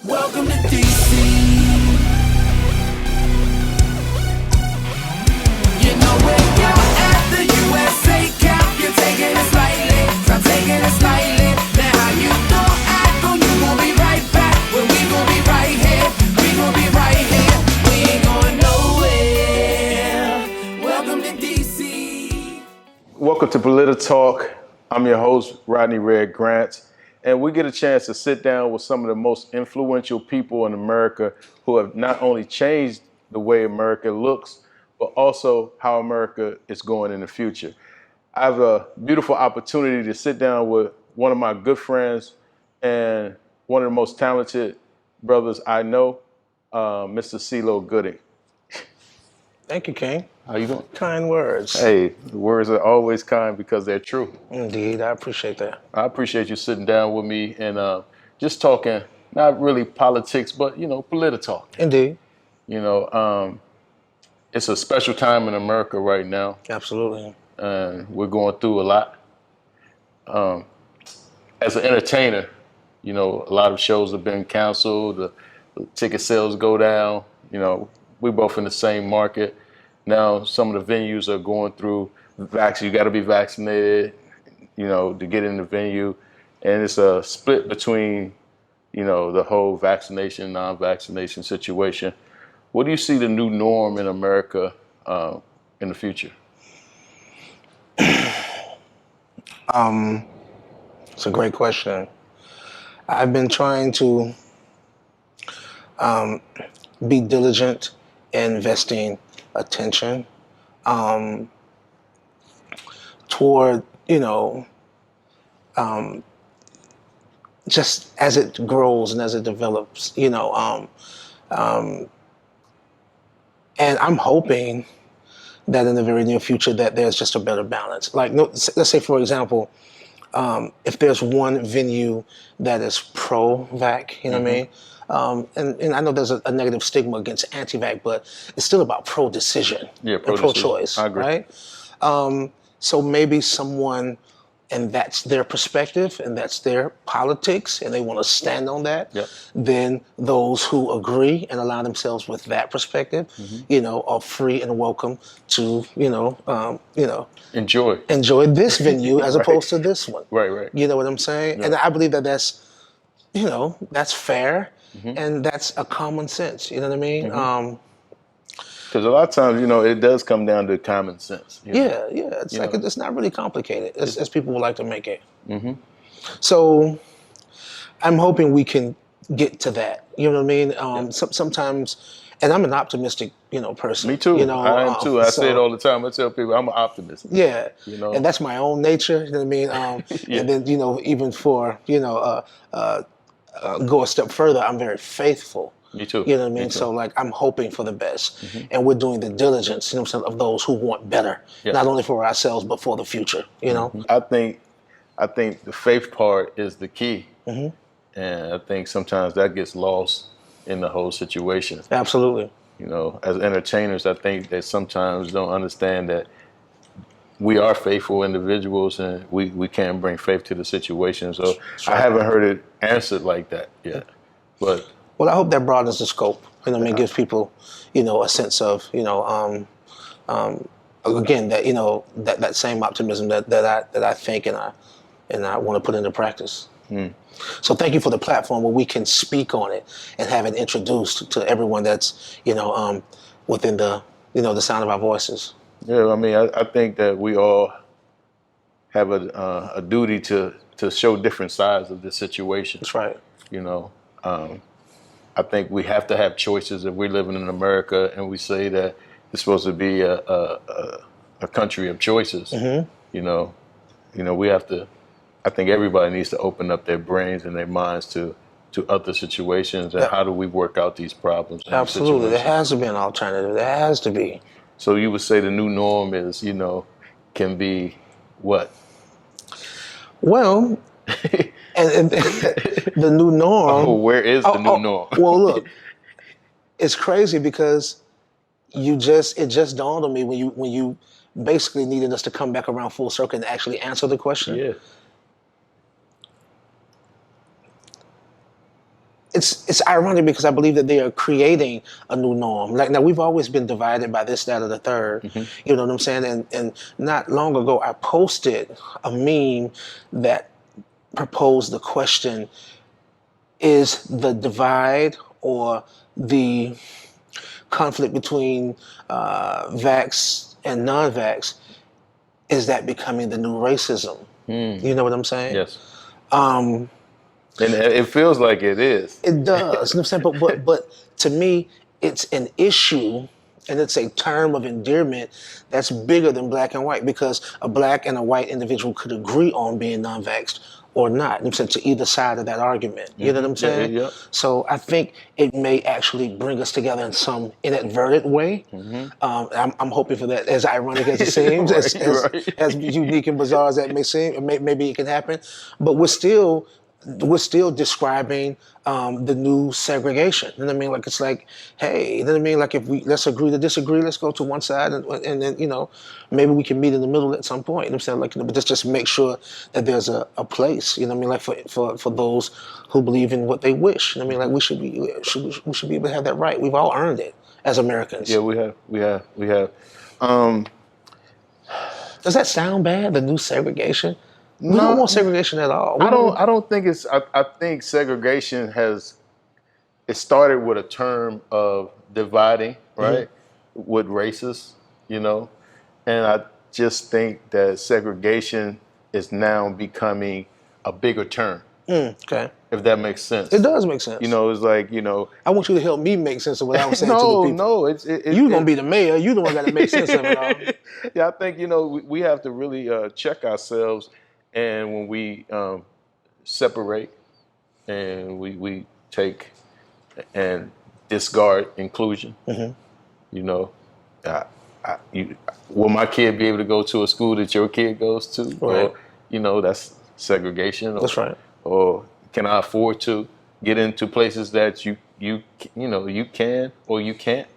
Welcome to DC. You know where you're at, the USA cap. You're taking it slightly, I'm taking it slightly. Now how you gon' act, you gon' be right back. When we gon' be right here, we gon' be right here. We ain't going nowhere. Welcome to DC. Welcome to Polititalk. I'm your host, Rodney Grant, and we get a chance to sit down with some of the most influential people in America who have not only changed the way America looks, but also how America is going in the future. I have a beautiful opportunity to sit down with one of my good friends and one of the most talented brothers I know, Mr. Ceelo Green. Thank you, King. How you doing? Kind words. Hey, the words are always kind because they're true. Indeed, I appreciate that. I appreciate you sitting down with me and just talking, not really politics, but, Polititalk. Indeed. It's a special time in America right now. Absolutely. And we're going through a lot. As an entertainer, a lot of shows have been canceled, the ticket sales go down, we're both in the same market. Now some of the venues are going through you got to be vaccinated, to get in the venue. And it's a split between, the whole vaccination, non-vaccination situation. What do you see the new norm in America in the future? It's a great question. I've been trying to be diligent in investing attention toward, just as it grows and as it develops, and I'm hoping that in the very near future that there's just a better balance. Like, let's say, for example, if there's one venue that is pro-vac, what I mean? And I know there's a negative stigma against anti-vac, but it's still about pro-decision and pro-choice, I agree. right? So maybe someone, and that's their perspective, and that's their politics, and they want to stand on that, then those who agree and align themselves with that perspective, are free and welcome to, Enjoy this venue as opposed to this one. Right. You know what I'm saying? Yeah. And I believe that that's fair, and that's a common sense. You know what I mean? Because a lot of times, it does come down to common sense. Yeah. It's it's not really complicated as people would like to make it. So I'm hoping we can get to that. You know what I mean? Sometimes, and I'm an optimistic, person. Me too. I am too. I say it all the time. I tell people I'm an optimist. Yeah. And that's my own nature. You know what I mean? And then even for go a step further, I'm very faithful. Me too. You know what I mean? So I'm hoping for the best, and we're doing the diligence, of those who want better, not only for ourselves but for the future. I think the faith part is the key, and I think sometimes that gets lost in the whole situation. Absolutely. As entertainers, I think they sometimes don't understand that we are faithful individuals, and we can bring faith to the situation. So I haven't heard it answered like that yet, but. Well, I hope that broadens the scope. Gives people, a sense of, again, that that same optimism that I think and I want to put into practice. So thank you for the platform where we can speak on it and have it introduced to everyone that's, within the, the sound of our voices. Yeah, I think that we all have a duty to show different sides of the situation. That's right. I think we have to have choices if we're living in America and we say that it's supposed to be a country of choices. We have to. I think everybody needs to open up their brains and their minds to other situations and how do we work out these problems. Absolutely, there has to be an alternative. There has to be. So you would say the new norm is, can be what? Well. And the new norm. Oh, where is the new norm? Well, look, it's crazy because it just dawned on me when you basically needed us to come back around full circle and actually answer the question. Yeah. it's ironic because I believe that they are creating a new norm. Like now, we've always been divided by this, that, or the third. You know what I'm saying? And not long ago, I posted a meme that proposed the question: is the divide or the conflict between vax and non-vax, is that becoming the new racism? You know what I'm saying? Yes. And it feels like it is. It does. You know what I'm saying? But to me, it's an issue and it's a term of endearment that's bigger than black and white, because a black and a white individual could agree on being non-vaxxed or not. You know what I'm saying? To either side of that argument. You know what I'm saying? Yeah. So I think it may actually bring us together in some inadvertent way. I'm hoping for that, as ironic as it seems, as unique and bizarre as that may seem. Maybe it can happen. But we're still describing the new segregation. You know what I mean? Like, it's like, hey, you know what I mean? Like, if let's agree to disagree, let's go to one side, and then, you know, maybe we can meet in the middle at some point. You know what I'm saying? Like, you know, but just make sure that there's a place, you know what I mean? Like, for those who believe in what they wish. You know what I mean? Like, we should be able to have that right. We've all earned it as Americans. Yeah, we have. Does that sound bad, the new segregation? We don't want segregation at all. I don't think it's. I think segregation it started with a term of dividing, right, with races, you know, and I just think that segregation is now becoming a bigger term. Okay. If that makes sense. It does make sense. You know, it's like, you know. I want you to help me make sense of what I was saying to the people. No, you're going to be the mayor. You the one got to make sense of it all. Yeah, I think, you know, we have to really check ourselves. And when we separate and we take and discard inclusion, you know, will my kid be able to go to a school that your kid goes to? Right. Or, you know, that's segregation. That's right. Or can I afford to get into places that you know you can or you can't?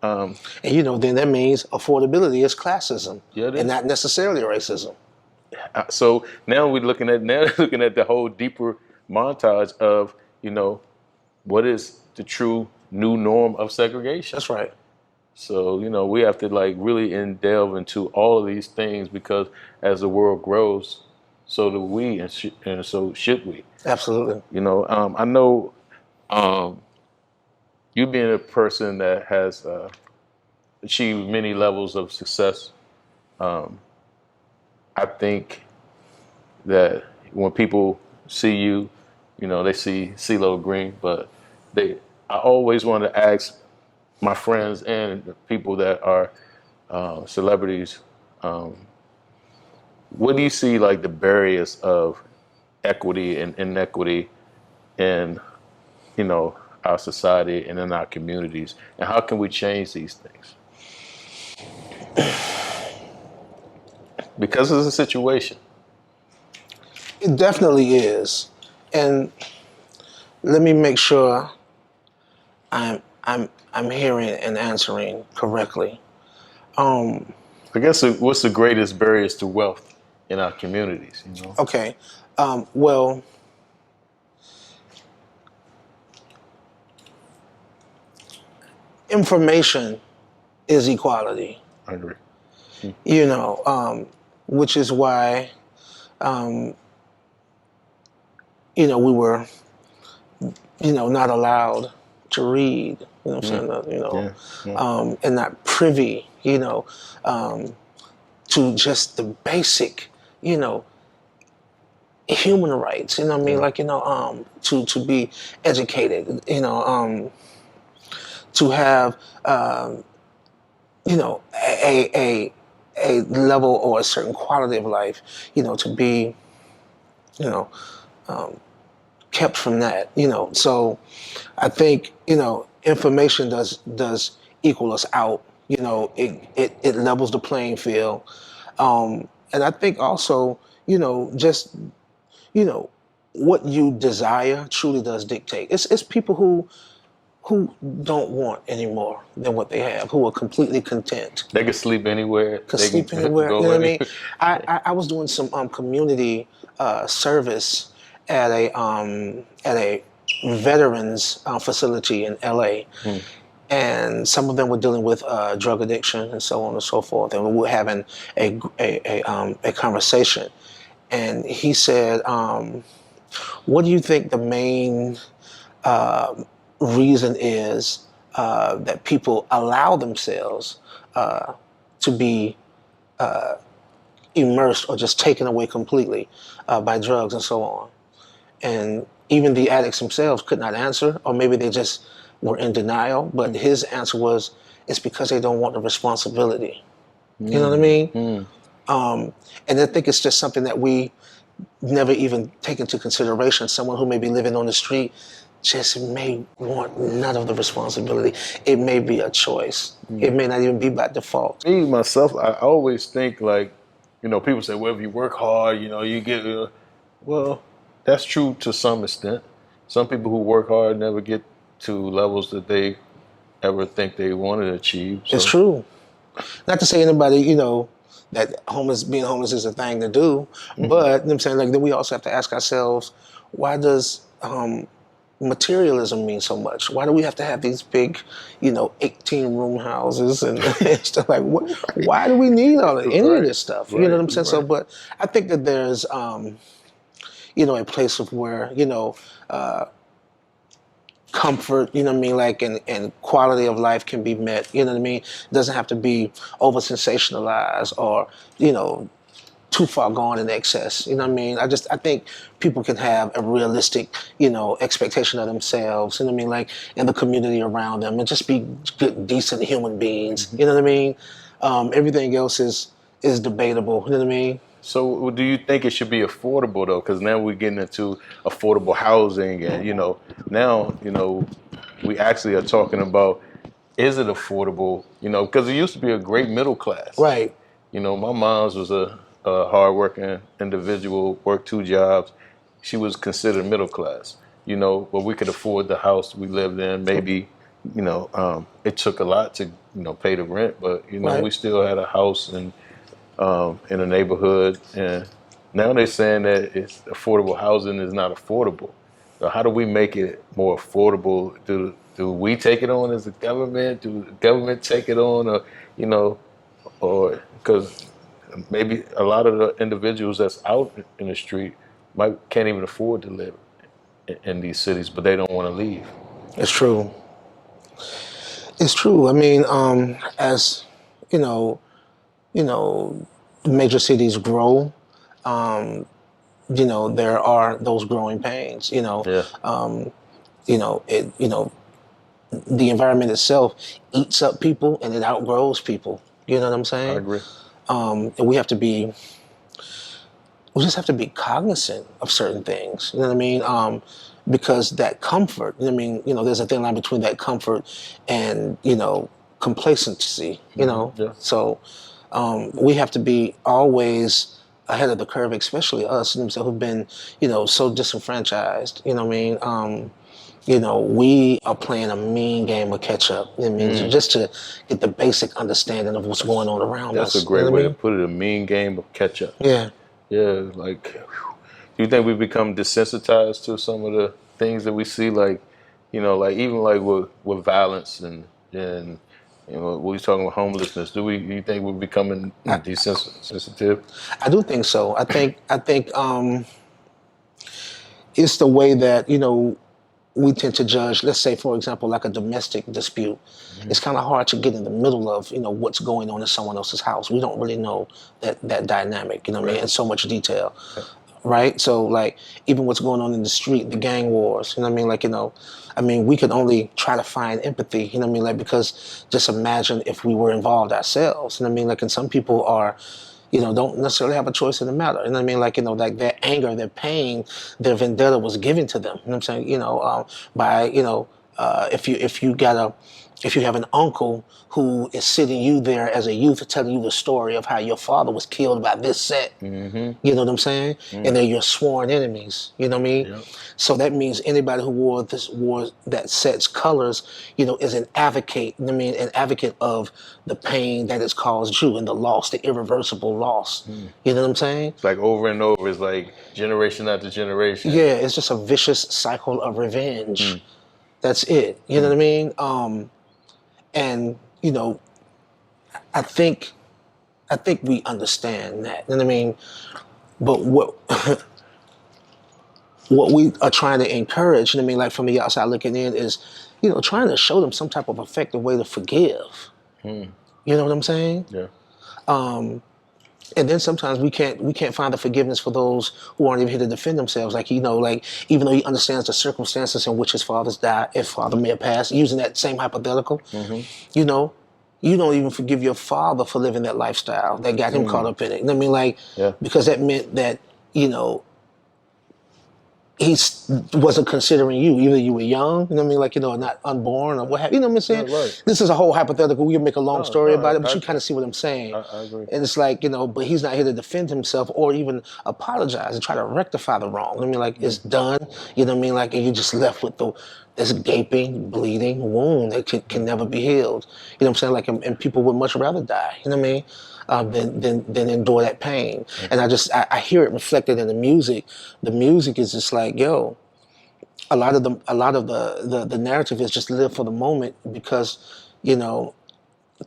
And you know, then that means affordability is classism, and not necessarily racism. So now we're looking at the whole deeper montage of, you know, what is the true new norm of segregation. That's right. So, you know, we have to like really delve into all of these things, because as the world grows, so do we, and so should we. Absolutely. You know, I know you being a person that has achieved many levels of success. I think that when people see you, you know, they see Ceelo Green, but I always want to ask my friends and the people that are celebrities, what do you see like the barriers of equity and inequity in, you know, our society and in our communities, and how can we change these things? Because it's a situation. It definitely is, and let me make sure I'm hearing and answering correctly. I guess what's the greatest barriers to wealth in our communities? You know. Okay, well, information is equality. I agree. You know, which is why, you know, we were, you know, not allowed to read, you know what I'm saying, you know, and not privy, you know, to just the basic, you know, human rights, you know what I mean? Like, you know, to be educated, you know, to have, you know, a level or a certain quality of life, you know, to be, you know, kept from that, you know. So I think, you know, information does equal us out, you know, it levels the playing field. And I think also, you know, just, you know, what you desire truly does dictate. It's people who don't want any more than what they have, who are completely content. They can sleep anywhere. Can sleep anywhere. You know what I mean? I was doing some community service at a veterans facility in LA. Hmm. And some of them were dealing with drug addiction and so on and so forth. And we were having a conversation. And he said, what do you think the main reason is that people allow themselves to be immersed or just taken away completely by drugs and so on? And even the addicts themselves could not answer, or maybe they just were in denial. But his answer was, it's because they don't want the responsibility. You know what I mean? And I think it's just something that we never even take into consideration. Someone who may be living on the street just may want none of the responsibility. It may be a choice. It may not even be by default. Me, myself, I always think like, people say, well, if you work hard, you get, well, that's true to some extent. Some people who work hard never get to levels that they ever think they want to achieve. So. It's true. Not to say anybody, that being homeless is a thing to do, but I'm saying, like, then we also have to ask ourselves, why does materialism mean so much? Why do we have to have these big, 18-room houses and stuff like? Why do we need all of any of this stuff? You know what I'm saying? So, but I think that there's, a place of where, comfort, like, and quality of life can be met, you know what I mean? It doesn't have to be over sensationalized or, too far gone in excess, you know what I mean? I think people can have a realistic, expectation of themselves, you know what I mean? Like, in the community around them, and just be good, decent human beings, you know what I mean? Everything else is debatable, you know what I mean? So do you think it should be affordable, though? Because now we're getting into affordable housing and, now, we actually are talking about, is it affordable? Because it used to be a great middle class. Right. My mom's was a hardworking individual, worked 2 jobs. She was considered middle class, but we could afford the house we lived in. Maybe, it took a lot to, pay the rent, but, we still had a house and in a neighborhood, and now they're saying that it's affordable housing is not affordable. So how do we make it more affordable? Do we take it on as a government? Do the government take it on, or because maybe a lot of the individuals that's out in the street can't even afford to live in these cities, but they don't want to leave. It's true. It's true. I mean, as major cities grow, there are those growing pains, Yeah. The environment itself eats up people and it outgrows people. You know what I'm saying? I agree. And we just have to be cognizant of certain things. You know what I mean? Because that comfort, there's a thin line between that comfort and, complacency, Yeah. So we have to be always ahead of the curve, especially us, who've been, so disenfranchised. You know what I mean? We are playing a mean game of catch up. Just to get the basic understanding of what's going on around us. That's a great way to put it, a mean game of catch up. Yeah. Yeah, like, do you think we've become desensitized to some of the things that we see, like, like even like with violence and we're talking about homelessness. Do you think we're becoming desensitive? I do think so. I think it's the way that we tend to judge. Let's say, for example, like a domestic dispute. Mm-hmm. It's kind of hard to get in the middle of what's going on in someone else's house. We don't really know that dynamic. You know what I mean? In so much detail. Okay. Right? So, like, even what's going on in the street, the gang wars, you know what I mean? We could only try to find empathy, you know what I mean? Like, because just imagine if we were involved ourselves, you know what I mean? Like, and some people are, don't necessarily have a choice in the matter, you know what I mean? Like, like their anger, their pain, their vendetta was given to them, you know what I'm saying? By, if you have an uncle who is sitting you there as a youth telling you the story of how your father was killed by this set, you know what I'm saying? And they're your sworn enemies, you know what I mean? Yep. So that means anybody who wore that set's colors, you know, is an advocate, you know what I mean, an advocate of the pain that it's caused you and the loss, the irreversible loss. You know what I'm saying? It's like over and over. It's like generation after generation. Yeah, it's just a vicious cycle of revenge. That's it. You know what I mean? And you know, I think we understand that. You know what I mean? But what what we are trying to encourage, you know what I mean, like from the outside looking in, is, you know, trying to show them some type of effective way to forgive. You know what I'm saying? Yeah. And then sometimes we can't find the forgiveness for those who aren't even here to defend themselves. Like, you know, like even though he understands the circumstances in which his father's died, if father may have passed, using that same hypothetical, you know, you don't even forgive your father for living that lifestyle that got him caught up in it. You know what I mean? Like, because that meant that, you know, he wasn't considering you. Either you were young, you know what I mean, like, you know, not unborn or what have you. You know what I'm saying? Yeah, right. This is a whole hypothetical. We can make a long story about it, but I- you kind of see what I'm saying. I agree. And it's like, you know, but he's not here to defend himself or even apologize and try to rectify the wrong. You know what I mean? Like, it's done. You know what I mean? Like, and you're just left with this gaping, bleeding wound that can never be healed. You know what I'm saying? Like, and people would much rather die. You know what I mean? Than endure that pain. And I hear it reflected in the music. The music is just like, yo, a lot of the narrative is just live for the moment because, you know,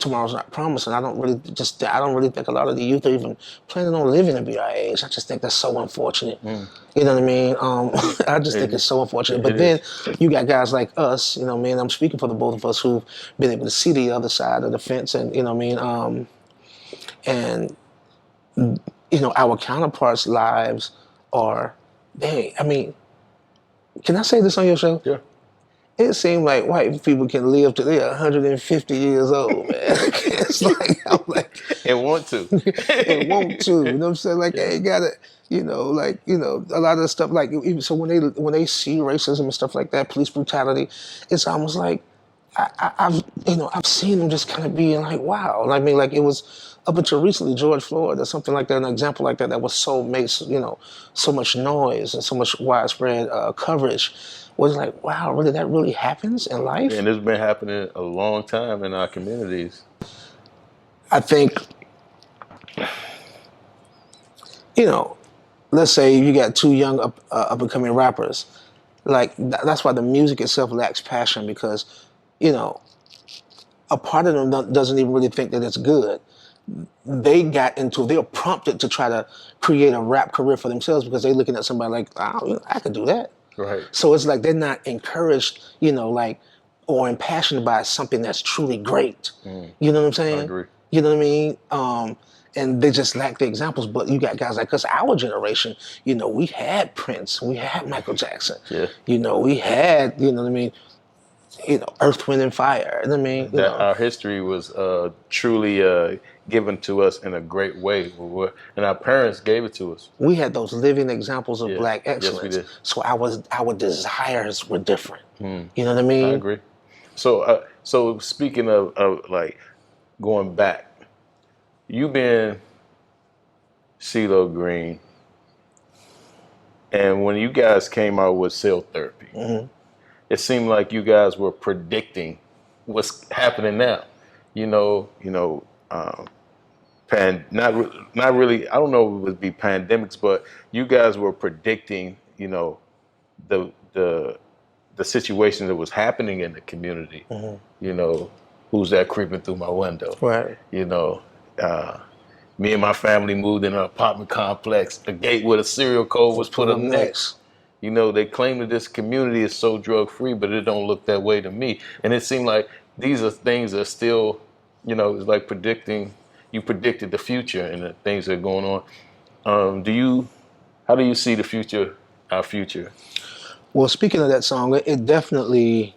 tomorrow's not promised, and I don't really think a lot of the youth are even planning on living to be our age. I just think that's so unfortunate. You know what I mean? I just think it's so unfortunate. But then you got guys like us, you know what I mean? I'm speaking for the both of us who've been able to see the other side of the fence, and you know what I mean? And you know, our counterparts' lives are, I mean, can I say this on your show? Yeah. It seems like white people can live till they're 150 years old, man. It's like, I'm like, And want to. they want to, you know what I'm saying? Like, they ain't got to, you know, like, you know, a lot of the stuff, like, even so when they see racism and stuff like that, police brutality, it's almost like, I've seen them just kind of being like, wow. I mean, like, it was up until recently, George Floyd or something like that, an example like that was so much noise and so much widespread coverage. Was like, wow, really, that really happens in life? And it's been happening a long time in our communities. I think, you know, let's say you got two young up and coming rappers. Like, that's why the music itself lacks passion, because, you know, a part of them doesn't even really think that it's good. They're prompted to try to create a rap career for themselves because they're looking at somebody like, I could do that. Right. So it's like they're not encouraged, you know, like, or impassioned by something that's truly great. You know what I'm saying? I agree. You know what I mean? And they just lack the examples. But you got guys like us, our generation, you know, we had Prince, we had Michael Jackson. Yeah. You know, we had, you know what I mean, you know, Earth, Wind, and Fire. You know what I mean? Our history was truly given to us in a great way, and our parents gave it to us. We had those living examples of black Yes, we excellence. did. So our desires were different. You know what I mean? I agree. So speaking of like going back, you been Ceelo Green, and when you guys came out with cell therapy, it seemed like you guys were predicting what's happening now. Not really. I don't know if it would be pandemics, but you guys were predicting, you know, the situation that was happening in the community. You know, who's that creeping through my window? Right. You know, me and my family moved in an apartment complex. The gate with a serial code was put up next. You know, they claim that this community is so drug free, but it don't look that way to me. And it seemed like these are things that are still, you know, it's like you predicted the future and the things that are going on. How do you see the future, our future? Well, speaking of that song, it definitely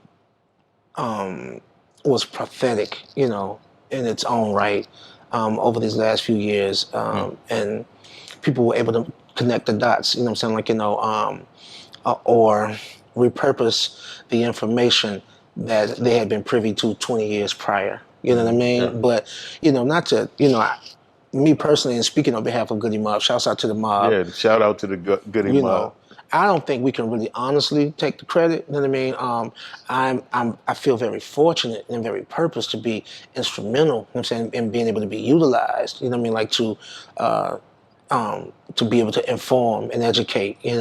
was prophetic, you know, in its own right over these last few years. And people were able to connect the dots, you know what I'm saying? Like, you know, or repurpose the information that they had been privy to 20 years prior. You know what I mean? Yeah. But, not to, me personally, and speaking on behalf of Goody Mob, shouts out to the mob. Yeah, shout out to the Goody Mob. I don't think we can really honestly take the credit. You know what I mean? I feel very fortunate and very purposed to be instrumental. You know what I'm saying, in being able to be utilized. You know what I mean? Like to be able to inform and educate. In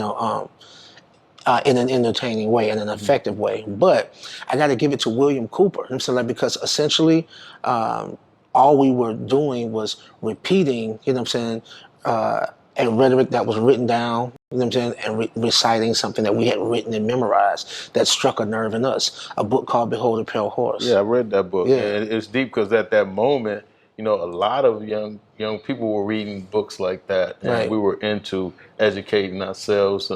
an entertaining way, in an effective way. But I got to give it to William Cooper. You know what I'm saying, like, because essentially, all we were doing was repeating. You know what I'm saying? A rhetoric that was written down, you know what I'm saying, and reciting something that we had written and memorized that struck a nerve in us. A book called Behold a Pale Horse. Yeah, I read that book. Yeah. And it's deep because at that moment, a lot of young people were reading books like that, and Right. we were into educating ourselves.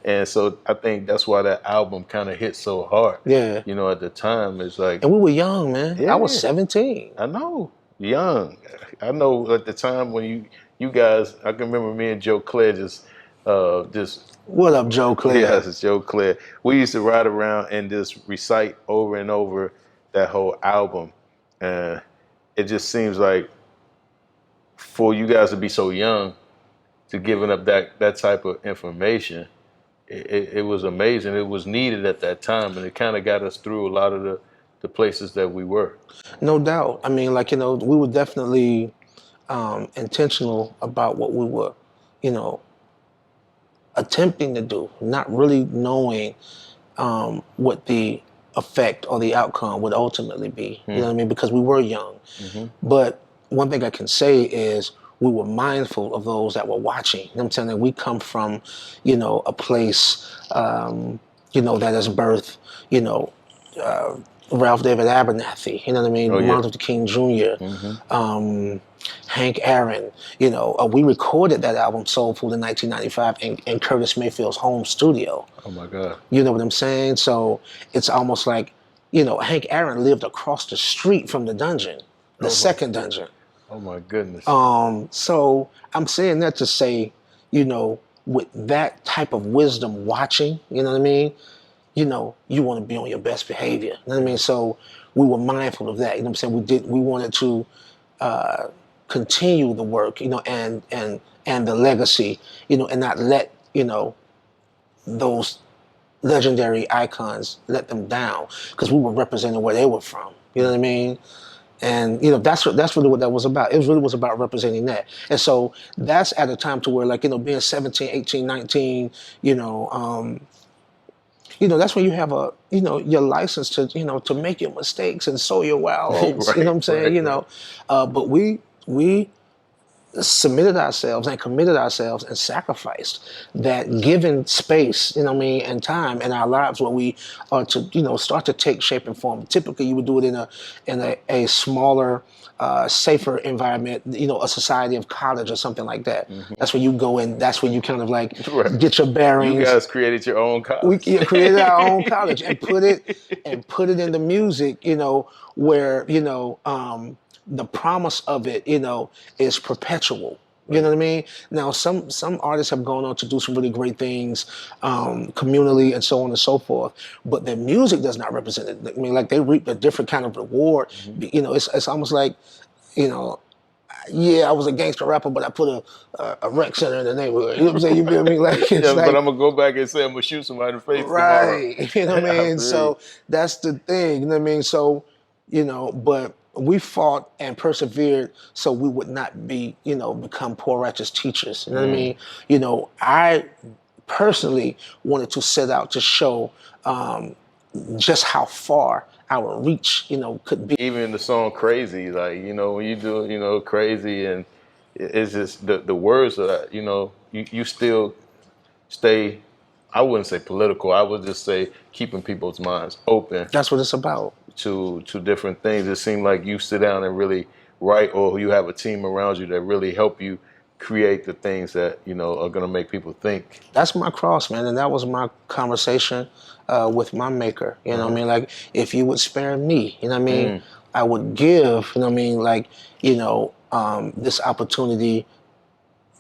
And so I think that's why that album kind of hit so hard. Yeah. At the time, it's like... And we were young, man. Yeah. I was 17. I know, young. I know at the time when you guys, I can remember me and Joe Claire just... What up, Joe Claire? Yes, it's Joe Claire. We used to ride around and just recite over and over that whole album. And it just seems like for you guys to be so young, to giving up that type of information, it was amazing. It was needed at that time, and it kind of got us through a lot of the places that we were. No doubt. I mean, like, we were definitely intentional about what we were, attempting to do, not really knowing what the effect or the outcome would ultimately be. You know what I mean? Because we were young. But one thing I can say is we were mindful of those that were watching. You know what I'm saying? That we come from, a place, that has birthed, Ralph David Abernathy, you know what I mean? Oh, yeah. Martin Luther King Jr., Hank Aaron. We recorded that album Soul Food in 1995 in Curtis Mayfield's home studio. Oh my God. You know what I'm saying? So it's almost like, Hank Aaron lived across the street from the dungeon, the second dungeon. Oh my goodness. So I'm saying that to say, with that type of wisdom watching, you know what I mean? You want to be on your best behavior. You know what I mean? So we were mindful of that. You know what I'm saying? We wanted to continue the work, and the legacy, and not let, those legendary icons let them down, because we were representing where they were from. You know what I mean? And that's really what that was about. It really was about representing that. And so that's at a time to where, like, being 17, 18, 19, that's when you have your license to, to make your mistakes and sow your wild oats. Right, you know what I'm saying? right. But we submitted ourselves and committed ourselves and sacrificed that given space, and time in our lives where we are to, start to take shape and form. Typically, you would do it in a smaller, safer environment, a society of college or something like that. That's where you go in. That's where you kind of like get your bearings. You guys created your own college. We created our own college and put it in the music, where the promise of it, is perpetual. You know what I mean? Now, some artists have gone on to do some really great things, communally and so on and so forth. But their music does not represent it. I mean, like, they reap a different kind of reward. It's almost like, yeah, I was a gangster rapper, but I put a rec center in the neighborhood. You know what I'm saying? You feel me? Like, it's Yeah, like, but I'm gonna go back and say I'm gonna shoot somebody in the face right. tomorrow. You know what I mean? Really. So that's the thing. You know what I mean? So, but we fought and persevered so we would not be, become poor righteous teachers. You know what I mean? I personally wanted to set out to show just how far our reach, could be. Even the song Crazy, like, when you do, Crazy, and it's just the words of that, you still stay, I wouldn't say political, I would just say keeping people's minds open. That's what it's about. To different things. It seemed like you sit down and really write, or you have a team around you that really help you create the things that, are going to make people think. That's my cross, man. And that was my conversation with my maker. You know what I mean? Like, if you would spare me, you know what I mean? I would give, you know what I mean? Like, this opportunity,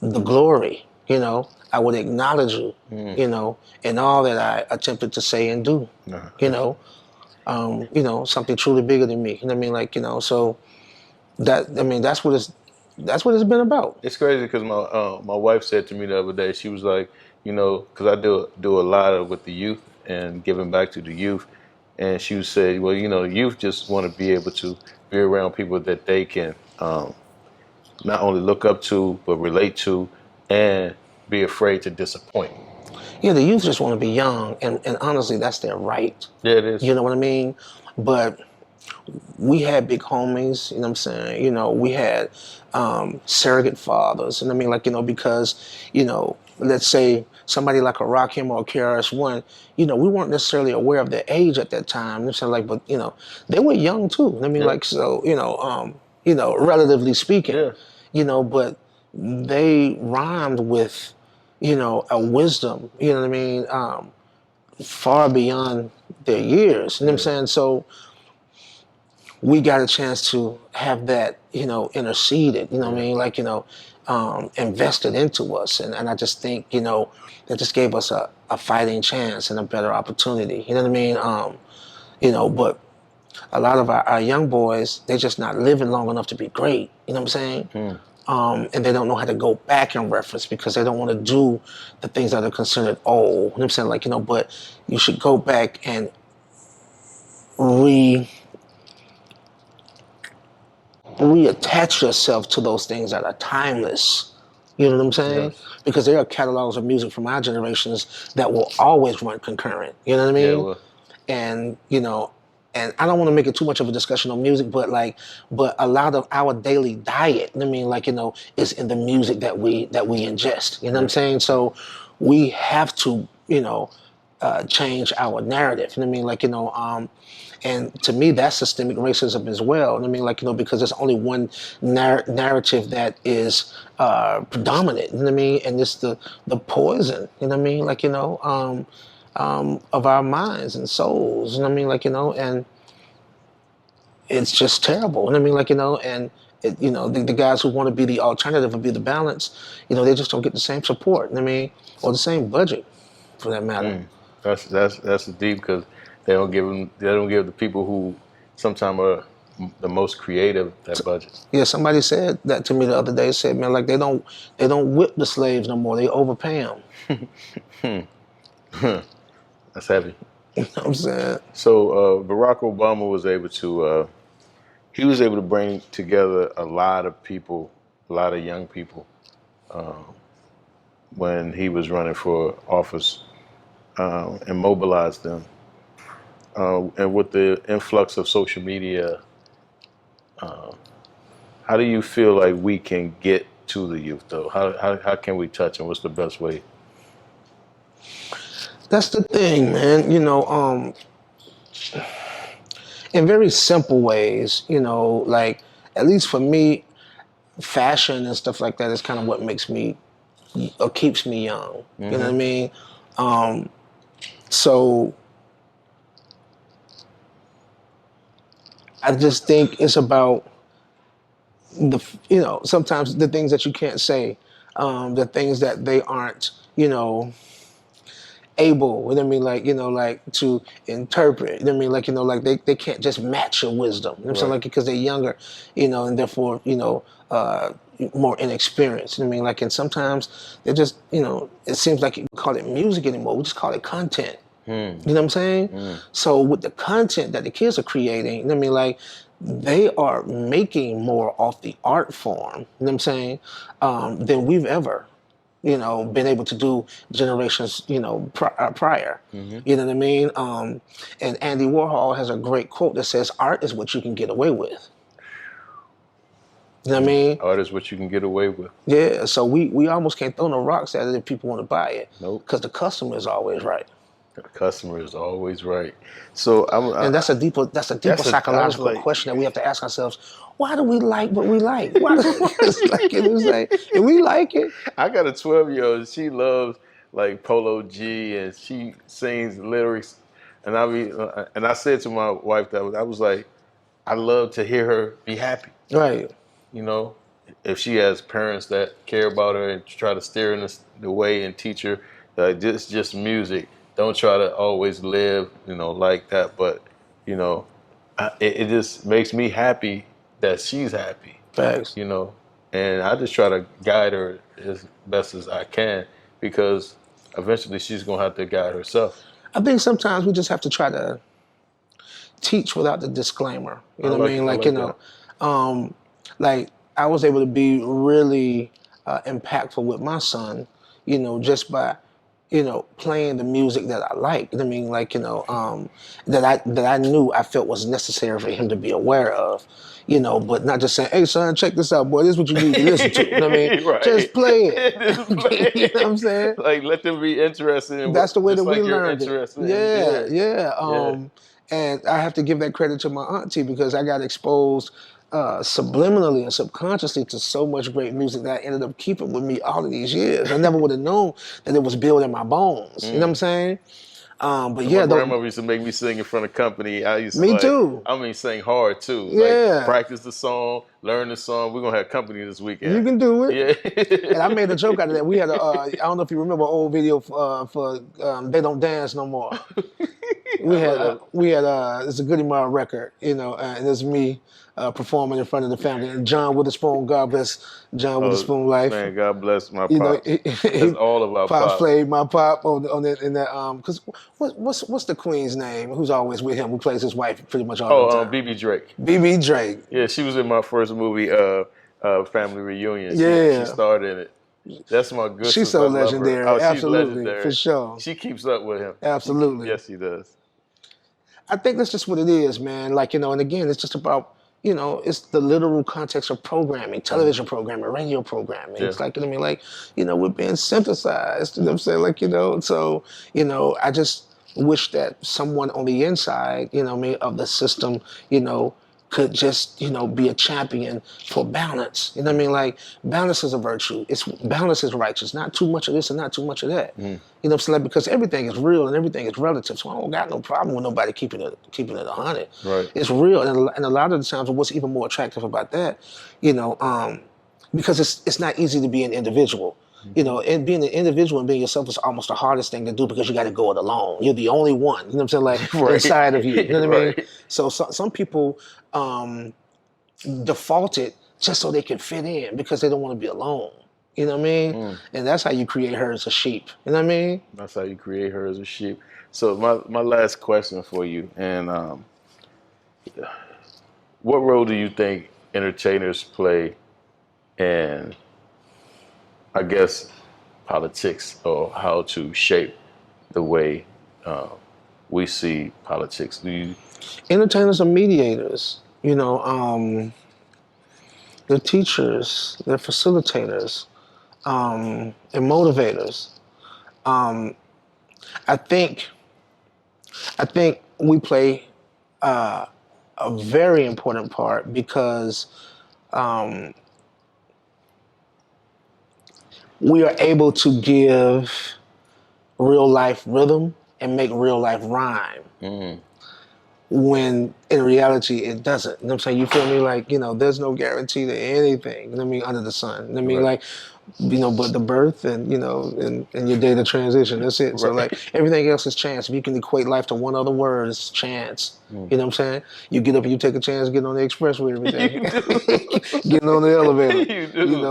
the glory, I would acknowledge you, in all that I attempted to say and do, Something truly bigger than me. You know what I mean? Like, so that's what it's been about. It's crazy because my wife said to me the other day, she was like, because I do a lot of with the youth and giving back to the youth, and she said, well, youth just want to be able to be around people that they can not only look up to but relate to, and be afraid to disappoint. Yeah, the youth just want to be young, and honestly, that's their right. Yeah, it is. You know what I mean? But we had big homies, you know what I'm saying? We had surrogate fathers, and I mean, like, because, let's say somebody like a Rakim or a KRS-One, we weren't necessarily aware of their age at that time. You know what I'm saying? Like, but, they were young too. I mean, Yeah. like, so, relatively speaking, Yeah. But they rhymed with, a wisdom, you know what I mean? Far beyond their years, you know what I'm saying? So, we got a chance to have that, interceded, you know what I mean? Like, invested into us. And I just think, that just gave us a fighting chance and a better opportunity. You know what I mean? But a lot of our young boys, they're just not living long enough to be great. You know what I'm saying? And they don't know how to go back and reference because they don't want to do the things that are considered old. You know what I'm saying? Like, but you should go back and reattach yourself to those things that are timeless. You know what I'm saying? Yes. Because there are catalogs of music from our generations that will always run concurrent. You know what I mean? Yeah, well. And and I don't want to make it too much of a discussion on music, but a lot of our daily diet, I mean, like, is in the music that we ingest. You know what I'm saying? So we have to, change our narrative. You know what I mean? Like, and to me, that's systemic racism as well. And I mean, like, because there's only one narrative that is predominant. You know what I mean? And it's the poison. You know what I mean? Like, of our minds and souls. You know what I mean? Like, and it's just terrible. You know what I mean? Like, and the guys who want to be the alternative and be the balance, they just don't get the same support. You know what I mean? Or the same budget, for that matter. That's deep because they don't give the people who sometimes are the most creative that budget. Yeah, somebody said that to me the other day. Said, man, like they don't whip the slaves no more. They overpay them. That's heavy. You know what I'm saying? So Barack Obama was able to bring together a lot of people, a lot of young people, when he was running for office, and mobilize them. And with the influx of social media, how do you feel like we can get to the youth, though? How can we touch them? What's the best way? That's the thing, man. In very simple ways, like, at least for me, fashion and stuff like that is kind of what makes me or keeps me young. You know what I mean? So I just think it's about sometimes the things that you can't say, the things that they aren't, able, you know what I mean, like to interpret, you know what I mean, like they can't just match your wisdom, you know what I'm saying, like, because they're younger, and therefore, more inexperienced, you know what I mean, like, and sometimes they're just, it seems like you call it music anymore, we just call it content. You know what I'm saying? So with the content that the kids are creating, you know what I mean, like, they are making more off the art form, you know what I'm saying, than we've ever, been able to do generations, prior. You know what I mean? And Andy Warhol has a great quote that says, art is what you can get away with. You know what I mean? Art is what you can get away with. Yeah, so we almost can't throw no rocks at it if people want to buy it. Nope. Because the customer is always right. The customer is always right. So and that's a deeper psychological question that we have to ask ourselves. Why do we like what we like? Why do and we like it. I got a 12-year-old. She loves like Polo G, and she sings lyrics. And I said to my wife that I was like, I love to hear her be happy. Right. If she has parents that care about her and try to steer in the way and teach her that it's just music. Don't try to always live, like that. But you know, it just makes me happy that she's happy, Facts. you know, and I just try to guide her as best as I can because eventually she's gonna have to guide herself. I think sometimes we just have to try to teach without the disclaimer. You know what I mean? I Like, like that. Like I was able to be really impactful with my son, just by, playing the music that I like. You know what I mean? Like, that I knew I felt was necessary for him to be aware of. But not just saying, "Hey, son, check this out, boy. This is what you need to listen to." You know what I mean? Right. Just play it. Just play You know what I'm it. saying? Like let them be interested in That's what, the way that just we like you're learned it. interested Yeah, in. yeah. Yeah. And I have to give that credit to my auntie because I got exposed subliminally and subconsciously to so much great music that I ended up keeping with me all of these years. I never would have known that it was built in my bones. You know what I'm saying? But My yeah, grandmother used to make me sing in front of company. I used to me too. I mean, sing hard too. Like Yeah, practice the song, learn the song. We're gonna have company this weekend. you can do it. Yeah. And I made a joke out of that. We had I don't know if you remember an old video for They Don't Dance No More. We had it's a Goody Mob record, and it's me performing in front of the family. And John Witherspoon, God bless John Witherspoon life. Man, God bless my You know, pops. That's all of our Pops pops. played my pop on that in that because what's the Queen's name? Who's always with him? Who plays his wife pretty much all the time? BB Drake. BB Drake. Yeah, she was in my first movie, Family Reunion. Yeah. She starred in it. That's my good She's sister. so I love her. legendary. Oh, she's Absolutely, legendary. for sure. She keeps up with him. Absolutely. Yes, she does. I think that's just what it is, man. Like, and again, it's just about, it's the literal context of programming, television programming, radio programming. Yeah. It's like, we're being synthesized, you know what I'm saying? Like, so, I just wish that someone on the inside, of the system, could just, be a champion for balance. You know what I mean? Like, balance is a virtue. Balance is righteous. Not too much of this and not too much of that. You know what I'm saying? Like, because everything is real and everything is relative. So I don't got no problem with nobody keeping it 100. Right. It's real. And a lot of the times, what's even more attractive about that, because it's not easy to be an individual. And being an individual and being yourself is almost the hardest thing to do because you got to go it alone. You're the only one, you know what I'm saying? Like, Right. inside of you, you know what I mean? Right. So some people default it just so they can fit in because they don't want to be alone. You know what I mean? And that's how you create herds of sheep. You know what I mean? That's how you create her as a sheep. So my last question for you, and what role do you think entertainers play in, I guess, politics, or how to shape the way we see politics? Do you? Entertainers are mediators. They're teachers, they're facilitators, and motivators. I think we play a very important part because we are able to give real life rhythm and make real life rhyme. When in reality it doesn't. You know what I'm saying? You feel me? Like, there's no guarantee to anything, you know what I mean, under the sun. You know what I mean? Right. Like, but the birth and, and your date of transition, that's it. So Right. like everything else is chance. If you can equate life to one other word, it's chance. You know what I'm saying? You get up and you take a chance getting on the expressway every day. Getting on the elevator. You do.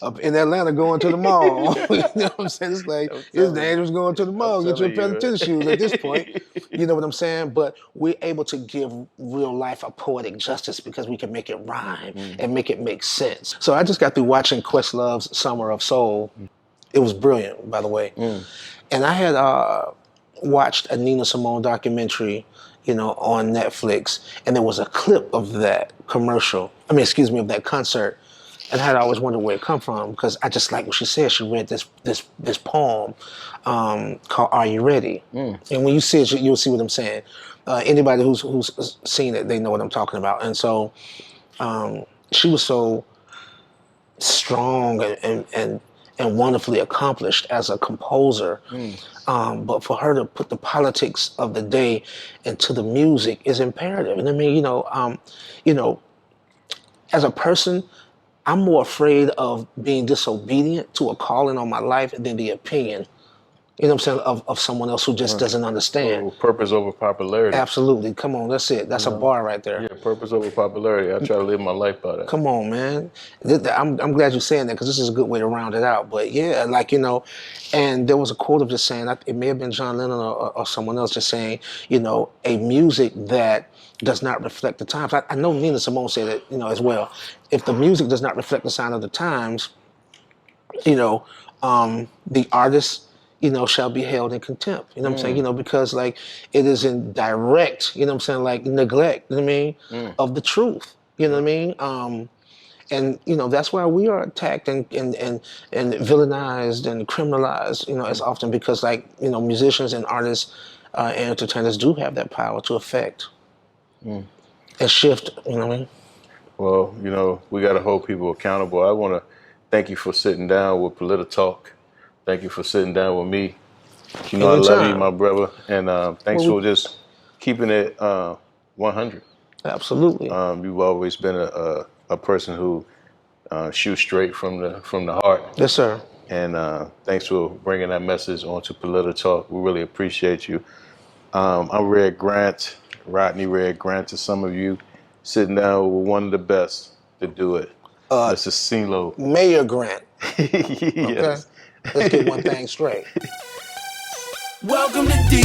Up in Atlanta going to the mall. You know what I'm saying? It's like, it's dangerous going to the mall. Get you a pair of tennis shoes at this point. You know what I'm saying? But we're able to give real life a poetic justice because we can make it rhyme and make it make sense. So I just got through watching Questlove's Summer of Soul. It was brilliant, by the way. And I had watched a Nina Simone documentary, on Netflix, and there was a clip of that of that concert. And I had always wondered where it come from because I just like what she said. She read this poem called "Are You Ready?" And when you see it, you'll see what I'm saying. Anybody who's seen it, they know what I'm talking about. And so she was so strong and wonderfully accomplished as a composer. But for her to put the politics of the day into the music is imperative. And I mean, as a person, I'm more afraid of being disobedient to a calling on my life than the opinion, You know what I'm saying? Of someone else who just doesn't understand. Oh, purpose over popularity. Absolutely. Come on, that's it. That's a bar right there. Yeah, purpose over popularity. I try to live my life by that. Come on, man. I'm glad you're saying that because this is a good way to round it out. But yeah, like, you know, and there was a quote of just saying, it may have been John Lennon or someone else just saying, you know, a music that does not reflect the times. I know Nina Simone said it, you know, as well. If the music does not reflect the sign of the times, you know, the artist, you know, shall be held in contempt. You know what I'm saying? You know, because like it is in direct, you know what I'm saying, like neglect, you know what I mean, of the truth. You know what I mean? And you know, that's why we are attacked and villainized and criminalized, you know, as often because like, you know, musicians and artists and entertainers do have that power to affect and shift, you know what I mean? Well, you know, we got to hold people accountable. I want to thank you for sitting down with Polititalk. Thank you for sitting down with me. You know, Anytime. I love you, my brother. And thanks for just keeping it 100. Absolutely. You've always been a person who shoots straight from the heart. Yes, sir. And thanks for bringing that message onto Polititalk. We really appreciate you. I'm Red Grant, Rodney Red Grant to some of you, sitting down with one of the best to do it. Mr. Ceelo. Mayor Grant. Yes. Okay? Let's get one thing straight. Welcome to D.